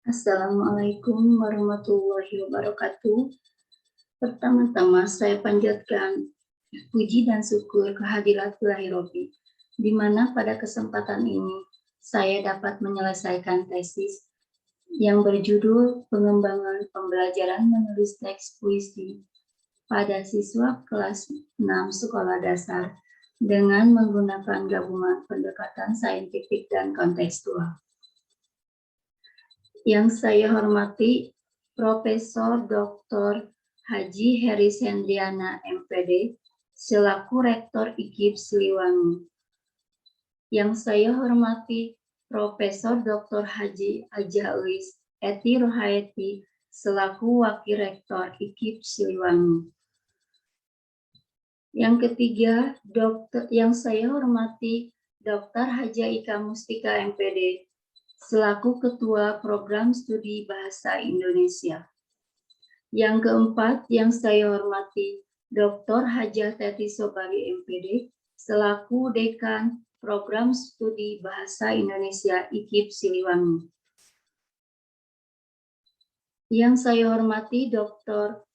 Assalamualaikum warahmatullahi wabarakatuh. Pertama-tama saya panjatkan puji dan syukur kehadirat Ilahi Robbi, di mana pada kesempatan ini saya dapat menyelesaikan tesis yang berjudul Pengembangan Pembelajaran Menulis Teks Puisi pada siswa kelas 6 sekolah dasar dengan menggunakan gabungan pendekatan saintifik dan kontekstual. Yang saya hormati Profesor Dr. Haji Heri Sendriana MPD selaku Rektor IKIP Siliwangi. Yang saya hormati Profesor Dr. Haji Ajaulis Eti Rohaeti selaku Wakil Rektor IKIP Siliwangi. Yang ketiga, yang saya hormati Dr. Haja Ika Mustika MPD selaku Ketua Program Studi Bahasa Indonesia. Yang keempat, yang saya hormati Dr. Hajah Teti Sobari MPD selaku Dekan Program Studi Bahasa Indonesia IKIP Siliwangi. Yang saya hormati Dr.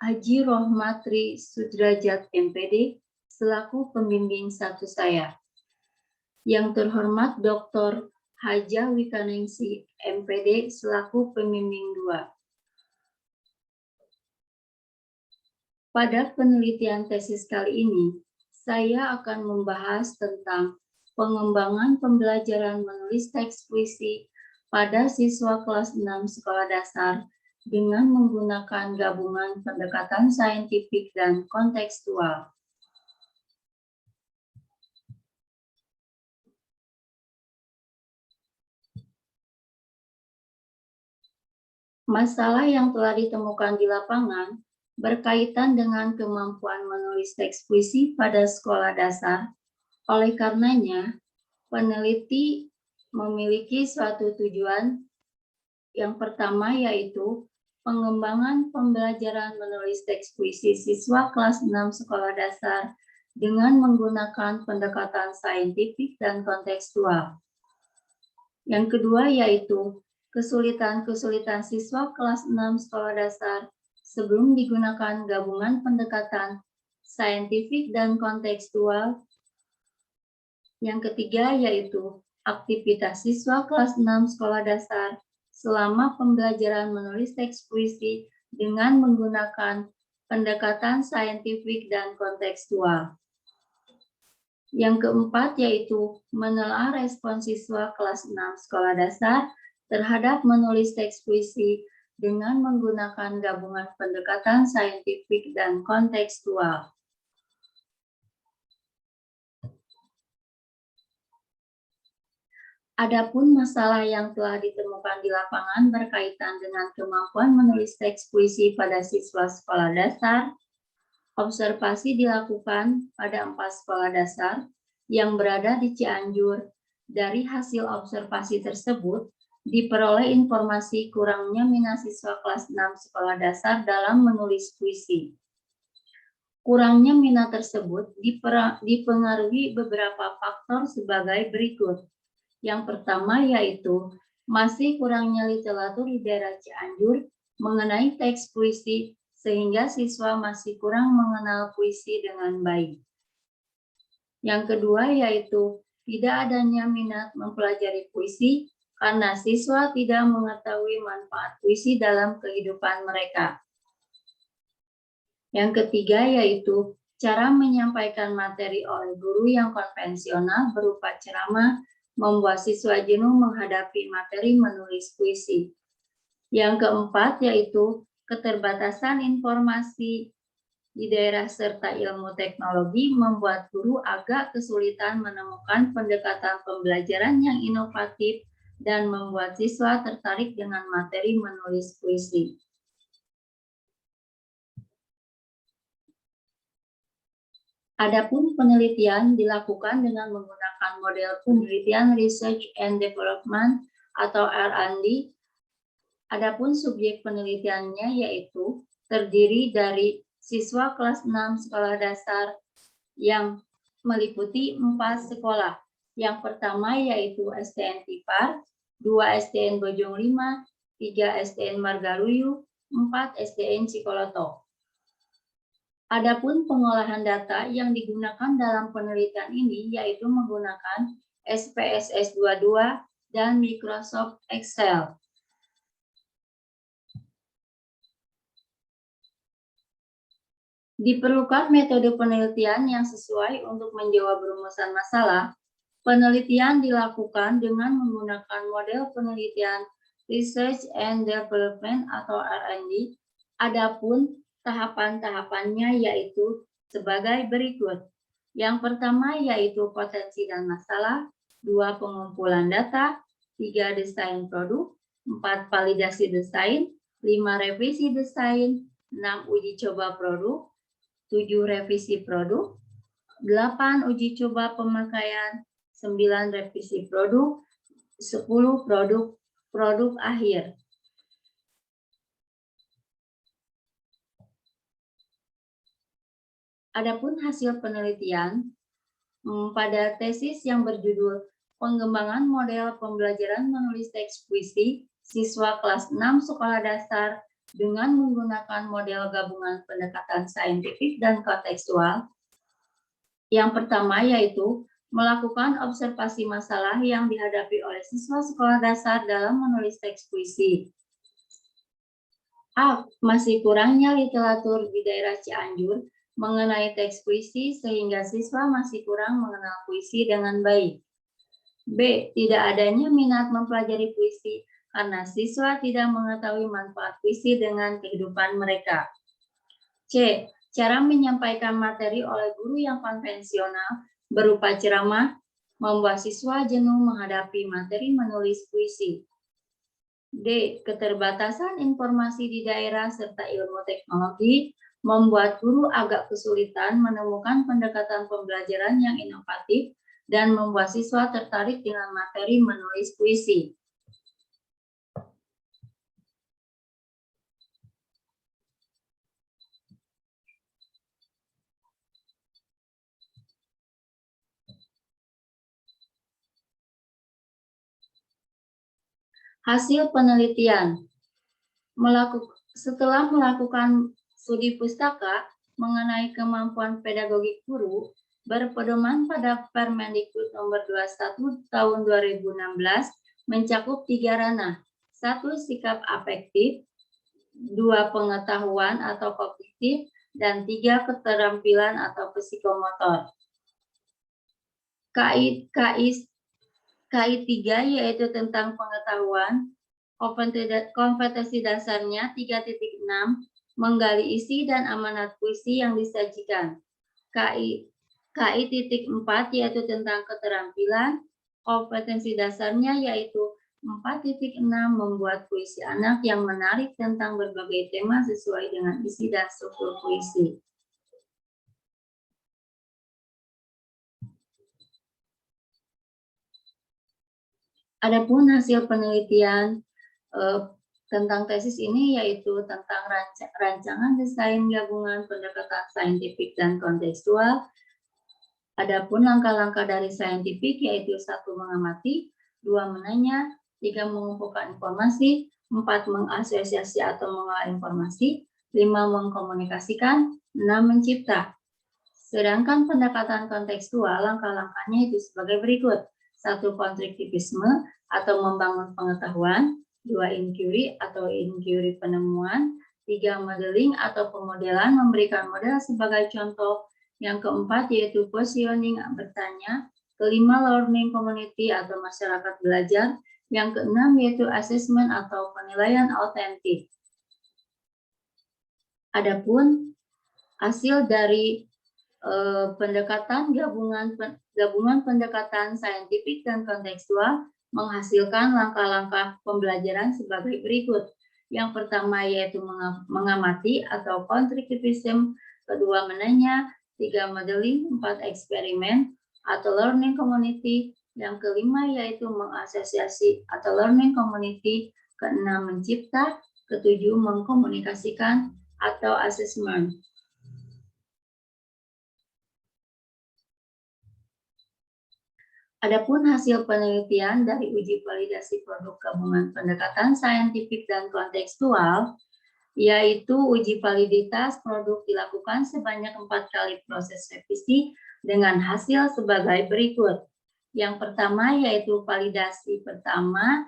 Haji Rohmatri Sudrajat MPD selaku pembimbing satu saya. Yang terhormat Dr. Haja Wikaningsi MPD selaku pembimbing 2. Pada penelitian tesis kali ini, saya akan membahas tentang pengembangan pembelajaran menulis teks puisi pada siswa kelas 6 sekolah dasar dengan menggunakan gabungan pendekatan saintifik dan kontekstual. Masalah yang telah ditemukan di lapangan berkaitan dengan kemampuan menulis teks puisi pada sekolah dasar. Oleh karenanya, peneliti memiliki suatu tujuan. Yang pertama yaitu pengembangan pembelajaran menulis teks puisi siswa kelas 6 sekolah dasar dengan menggunakan pendekatan saintifik dan kontekstual. Yang kedua yaitu kesulitan-kesulitan siswa kelas 6 sekolah dasar sebelum digunakan gabungan pendekatan saintifik dan kontekstual. Yang ketiga yaitu aktivitas siswa kelas 6 sekolah dasar selama pembelajaran menulis teks puisi dengan menggunakan pendekatan saintifik dan kontekstual. Yang keempat yaitu menelaah respon siswa kelas 6 sekolah dasar terhadap menulis teks puisi dengan menggunakan gabungan pendekatan saintifik dan kontekstual. Adapun masalah yang telah ditemukan di lapangan berkaitan dengan kemampuan menulis teks puisi pada siswa sekolah dasar, observasi dilakukan pada 4 sekolah dasar yang berada di Cianjur. Dari hasil observasi tersebut, diperoleh informasi kurangnya minat siswa kelas 6 sekolah dasar dalam menulis puisi. Kurangnya minat tersebut dipengaruhi beberapa faktor sebagai berikut. Yang pertama yaitu masih kurangnya literatur di daerah Cianjur mengenai teks puisi sehingga siswa masih kurang mengenal puisi dengan baik. Yang kedua yaitu tidak adanya minat mempelajari puisi karena siswa tidak mengetahui manfaat puisi dalam kehidupan mereka. Yang ketiga yaitu cara menyampaikan materi oleh guru yang konvensional berupa ceramah membuat siswa jenuh menghadapi materi menulis puisi. Yang keempat yaitu keterbatasan informasi di daerah serta ilmu teknologi membuat guru agak kesulitan menemukan pendekatan pembelajaran yang inovatif dan membuat siswa tertarik dengan materi menulis puisi. Adapun penelitian dilakukan dengan menggunakan model penelitian Research and Development atau R&D. Adapun subjek penelitiannya yaitu terdiri dari siswa kelas 6 sekolah dasar yang meliputi 4 sekolah. Yang pertama yaitu STN Tipar, 2 SDN Bojong Lima, 3 SDN Margaluyu, 4 SDN Cikoloto. Adapun pengolahan data yang digunakan dalam penelitian ini yaitu menggunakan SPSS 22 dan Microsoft Excel. Diperlukan metode penelitian yang sesuai untuk menjawab rumusan masalah. Penelitian dilakukan dengan menggunakan model penelitian Research and Development atau R&D. Adapun tahapan-tahapannya yaitu sebagai berikut. Yang pertama yaitu potensi dan masalah, 2 pengumpulan data, 3 desain produk, 4 validasi desain, 5 revisi desain, 6 uji coba produk, 7 revisi produk, 8 uji coba pemakaian, 9 revisi produk, 10 produk akhir. Adapun hasil penelitian pada tesis yang berjudul Pengembangan Model Pembelajaran Menulis Teks Puisi Siswa Kelas 6 Sekolah Dasar dengan menggunakan model gabungan pendekatan saintifik dan kontekstual. Yang pertama yaitu melakukan observasi masalah yang dihadapi oleh siswa sekolah dasar dalam menulis teks puisi. A. Masih kurangnya literatur di daerah Cianjur mengenai teks puisi sehingga siswa masih kurang mengenal puisi dengan baik. B. Tidak adanya minat mempelajari puisi karena siswa tidak mengetahui manfaat puisi dengan kehidupan mereka. C. Cara menyampaikan materi oleh guru yang konvensional berupa ceramah membuat siswa jenuh menghadapi materi menulis puisi. D. Keterbatasan informasi di daerah serta ilmu teknologi membuat guru agak kesulitan menemukan pendekatan pembelajaran yang inovatif dan membuat siswa tertarik dengan materi menulis puisi. Hasil penelitian. Setelah melakukan studi pustaka mengenai kemampuan pedagogik guru, berpedoman pada Permendikbud nomor 21 tahun 2016 mencakup 3 ranah. 1. Sikap afektif, 2. Pengetahuan atau kognitif, dan 3. Keterampilan atau psikomotor. KI 3 yaitu tentang pengetahuan, kompetensi dasarnya 3.6, menggali isi dan amanat puisi yang disajikan. KI 4 yaitu tentang keterampilan, kompetensi dasarnya yaitu 4.6, membuat puisi anak yang menarik tentang berbagai tema sesuai dengan isi dan struktur puisi. Adapun hasil penelitian tentang tesis ini yaitu tentang rancangan desain gabungan pendekatan saintifik dan kontekstual. Adapun langkah-langkah dari saintifik yaitu 1. Mengamati, 2. Menanya, 3. Mengumpulkan informasi, 4. Mengasosiasi atau mengolah informasi, 5. Mengkomunikasikan, 6. Mencipta. Sedangkan pendekatan kontekstual langkah-langkahnya itu sebagai berikut. 1. Konstruktivisme atau membangun pengetahuan, 2. Inquiry atau inquiry penemuan, 3. Modeling atau pemodelan memberikan model sebagai contoh, yang keempat yaitu positioning bertanya, kelima learning community atau masyarakat belajar, yang keenam yaitu assessment atau penilaian autentik. Adapun hasil dari pendekatan gabungan pendekatan saintifik dan kontekstual menghasilkan langkah-langkah pembelajaran sebagai berikut. Yang pertama yaitu mengamati atau konstruktivisme, kedua menanya, 3 modeling, 4 eksperimen atau learning community, yang kelima yaitu mengasosiasi atau learning community, keenam mencipta, ketujuh mengkomunikasikan atau assessment. Adapun hasil penelitian dari uji validasi produk gabungan pendekatan saintifik dan kontekstual, yaitu uji validitas produk dilakukan sebanyak 4 kali proses revisi dengan hasil sebagai berikut. Yang pertama yaitu validasi pertama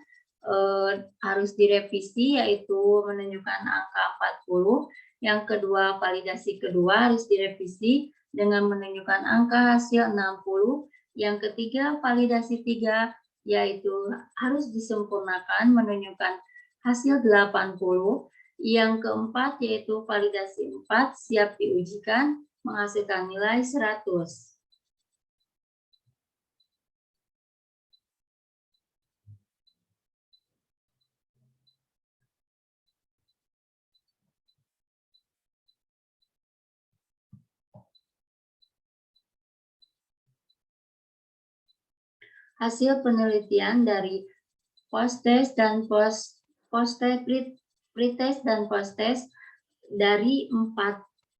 harus direvisi, yaitu menunjukkan angka 40. Yang kedua, validasi kedua harus direvisi dengan menunjukkan angka hasil 60. Yang ketiga, validasi 3, yaitu harus disempurnakan menunjukkan hasil 80. Yang keempat, yaitu validasi 4, siap diujikan menghasilkan nilai 100. Hasil penelitian dari post-test dan pretest dan post-test dari 4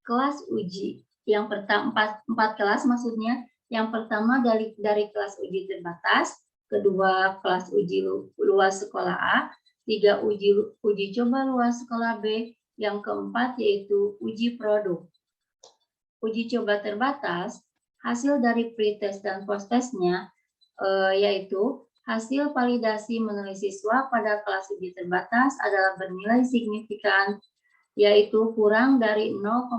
kelas uji. Yang pertama 4 kelas maksudnya. Yang pertama dari kelas uji terbatas, kedua kelas uji luas sekolah A, 3 uji coba luas sekolah B, yang keempat yaitu uji produk. Uji coba terbatas, hasil dari pretest dan post-testnya yaitu hasil validasi menulis siswa pada kelas uji terbatas adalah bernilai signifikan, yaitu kurang dari 0,05,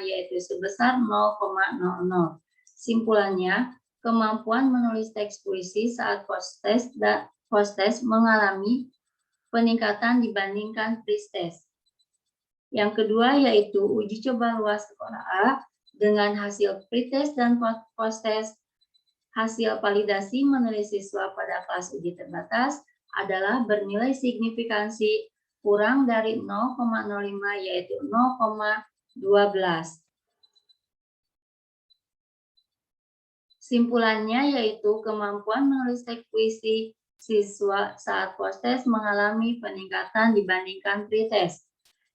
yaitu sebesar 0,00. Simpulannya, kemampuan menulis teks puisi saat post-test mengalami peningkatan dibandingkan pre-test. Yang kedua yaitu uji coba luas sekolah A dengan hasil pre-test dan post-test. Hasil validasi menulis siswa pada kelas uji terbatas adalah bernilai signifikansi kurang dari 0,05, yaitu 0,12. Simpulannya yaitu kemampuan menulis teks puisi siswa saat post-test mengalami peningkatan dibandingkan pre-test.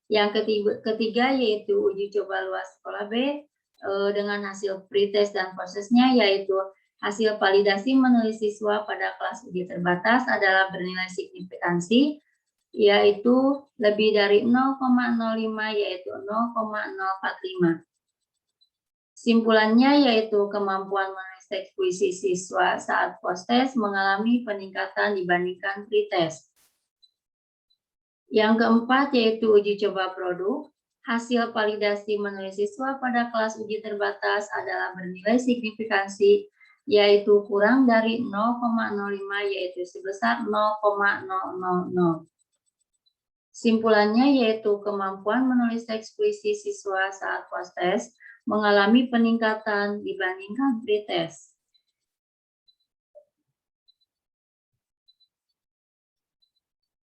Yang ketiga yaitu uji coba luas sekolah B dengan hasil pre-test dan post-testnya, yaitu hasil validasi menulis siswa pada kelas uji terbatas adalah bernilai signifikansi, yaitu lebih dari 0,05, yaitu 0,045. Simpulannya yaitu kemampuan menulis teks puisi siswa saat post-test mengalami peningkatan dibandingkan pre-test. Yang keempat yaitu uji coba produk. Hasil validasi menulis siswa pada kelas uji terbatas adalah bernilai signifikansi, yaitu kurang dari 0,05, yaitu sebesar 0,000. Simpulannya yaitu kemampuan menulis teks puisi siswa saat post-test mengalami peningkatan dibandingkan pre-test.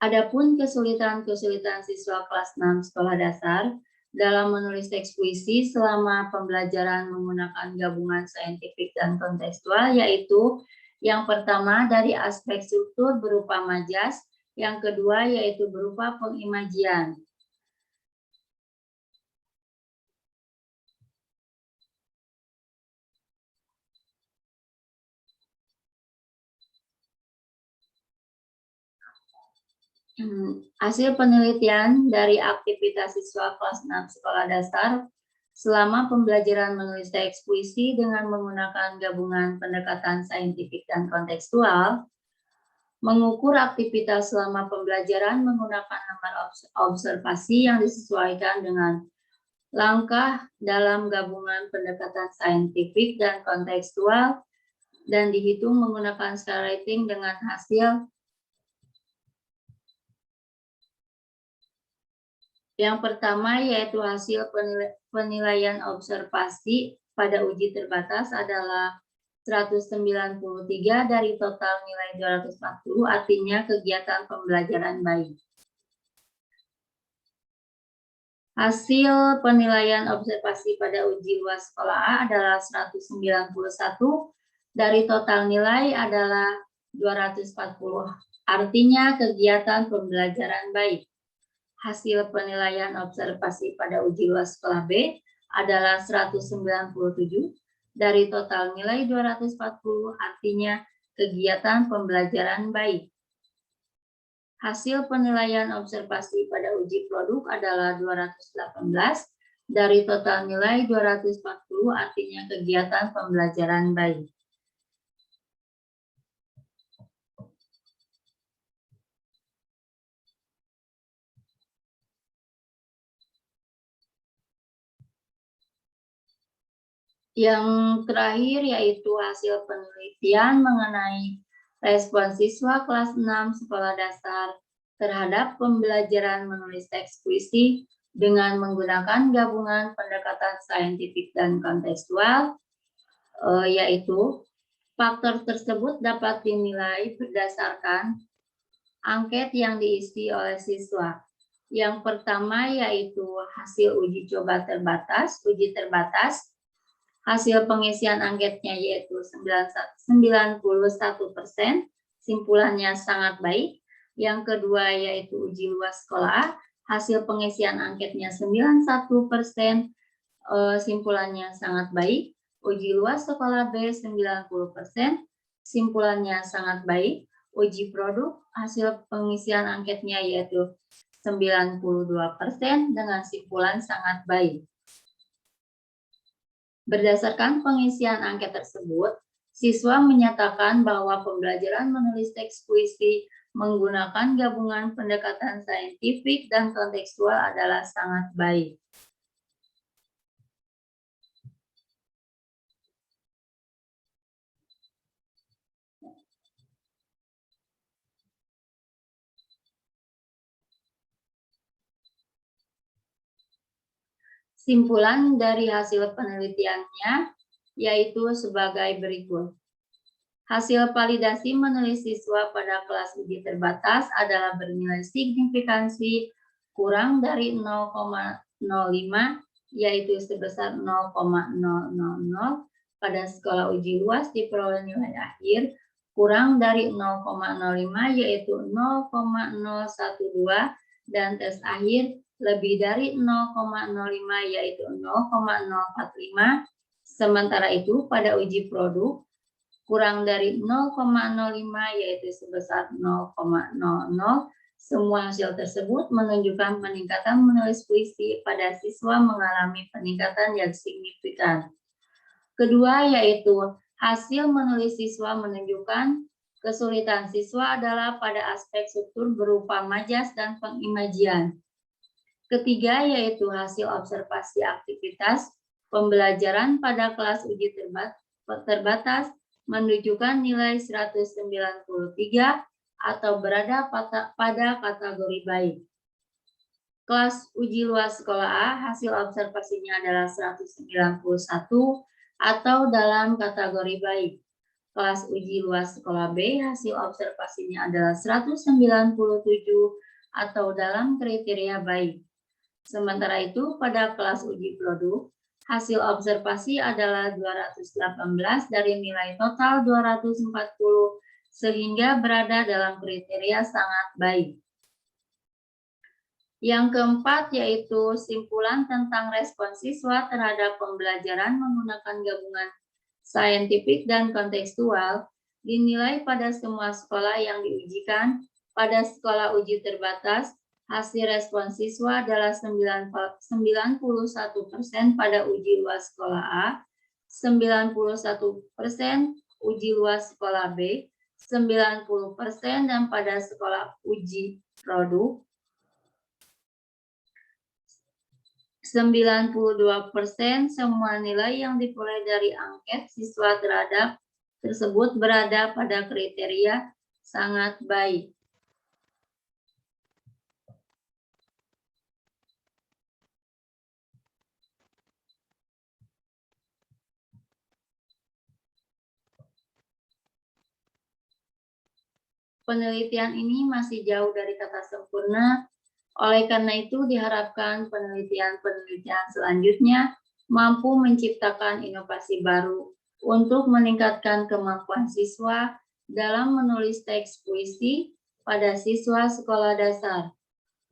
Adapun kesulitan-kesulitan siswa kelas 6 sekolah dasar dalam menulis teks puisi selama pembelajaran menggunakan gabungan saintifik dan kontekstual, yaitu yang pertama dari aspek struktur berupa majas, yang kedua yaitu berupa pengimajian. Hasil penelitian dari aktivitas siswa kelas 6 sekolah dasar selama pembelajaran menulis teks puisi dengan menggunakan gabungan pendekatan saintifik dan kontekstual, mengukur aktivitas selama pembelajaran menggunakan nomor observasi yang disesuaikan dengan langkah dalam gabungan pendekatan saintifik dan kontekstual, dan dihitung menggunakan skala rating dengan hasil yang pertama yaitu hasil penilaian observasi pada uji terbatas adalah 193 dari total nilai 240, artinya kegiatan pembelajaran baik. Hasil penilaian observasi pada uji luas sekolah A adalah 191, dari total nilai adalah 240, artinya kegiatan pembelajaran baik. Hasil penilaian observasi pada uji luas sekolah B adalah 197, dari total nilai 240 artinya kegiatan pembelajaran baik. Hasil penilaian observasi pada uji produk adalah 218 dari total nilai 240 artinya kegiatan pembelajaran baik. Yang terakhir yaitu hasil penelitian mengenai respon siswa kelas 6 sekolah dasar terhadap pembelajaran menulis teks puisi dengan menggunakan gabungan pendekatan saintifik dan kontekstual, yaitu faktor tersebut dapat dinilai berdasarkan angket yang diisi oleh siswa. Yang pertama yaitu hasil uji coba terbatas, hasil pengisian angketnya yaitu 91%, simpulannya sangat baik. Yang kedua yaitu uji luas sekolah A, hasil pengisian angketnya 91%, simpulannya sangat baik. Uji luas sekolah B 90%, simpulannya sangat baik. Uji produk, hasil pengisian angketnya yaitu 92% dengan simpulan sangat baik. Berdasarkan pengisian angket tersebut, siswa menyatakan bahwa pembelajaran menulis teks puisi menggunakan gabungan pendekatan saintifik dan kontekstual adalah sangat baik. Simpulan dari hasil penelitiannya yaitu sebagai berikut. Hasil validasi menulis siswa pada kelas uji terbatas adalah bernilai signifikansi kurang dari 0,05, yaitu sebesar 0,000. Pada skala uji luas diperoleh nilai akhir kurang dari 0,05, yaitu 0,012, dan tes akhir lebih dari 0,05, yaitu 0,045. Sementara itu pada uji produk kurang dari 0,05 yaitu sebesar 0,00. Semua hasil tersebut menunjukkan peningkatan menulis puisi pada siswa mengalami peningkatan yang signifikan. Kedua yaitu hasil menulis siswa menunjukkan kesulitan siswa adalah pada aspek struktur berupa majas dan pengimajian. Ketiga yaitu hasil observasi aktivitas pembelajaran pada kelas uji terbatas menunjukkan nilai 193 atau berada pada kategori baik. Kelas uji luas sekolah A hasil observasinya adalah 191 atau dalam kategori baik. Kelas uji luas sekolah B hasil observasinya adalah 197 atau dalam kriteria baik. Sementara itu pada kelas uji produk, hasil observasi adalah 218 dari nilai total 240, sehingga berada dalam kriteria sangat baik. Yang keempat yaitu simpulan tentang respon siswa terhadap pembelajaran menggunakan gabungan saintifik dan kontekstual dinilai pada semua sekolah yang diujikan. Pada sekolah uji terbatas, hasil respon siswa adalah 91% pada uji luas sekolah A, 91% uji luas sekolah B, 90%, dan pada sekolah uji produk 92%. Semua nilai yang diperoleh dari angket siswa terhadap tersebut berada pada kriteria sangat baik. Penelitian ini masih jauh dari kata sempurna, oleh karena itu diharapkan penelitian-penelitian selanjutnya mampu menciptakan inovasi baru untuk meningkatkan kemampuan siswa dalam menulis teks puisi pada siswa sekolah dasar.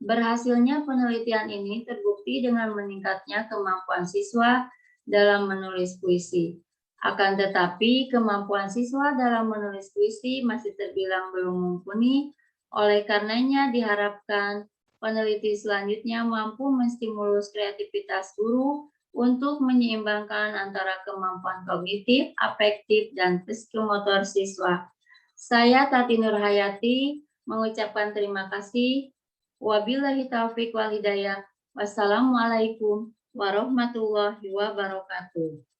Berhasilnya penelitian ini terbukti dengan meningkatnya kemampuan siswa dalam menulis puisi. Akan tetapi, kemampuan siswa dalam menulis puisi masih terbilang belum mumpuni, oleh karenanya diharapkan peneliti selanjutnya mampu menstimulus kreativitas guru untuk menyeimbangkan antara kemampuan kognitif, afektif, dan psikomotor siswa. Saya Tati Nurhayati mengucapkan terima kasih. Wabillahi taufiq wal hidayah. Wassalamualaikum warahmatullahi wabarakatuh.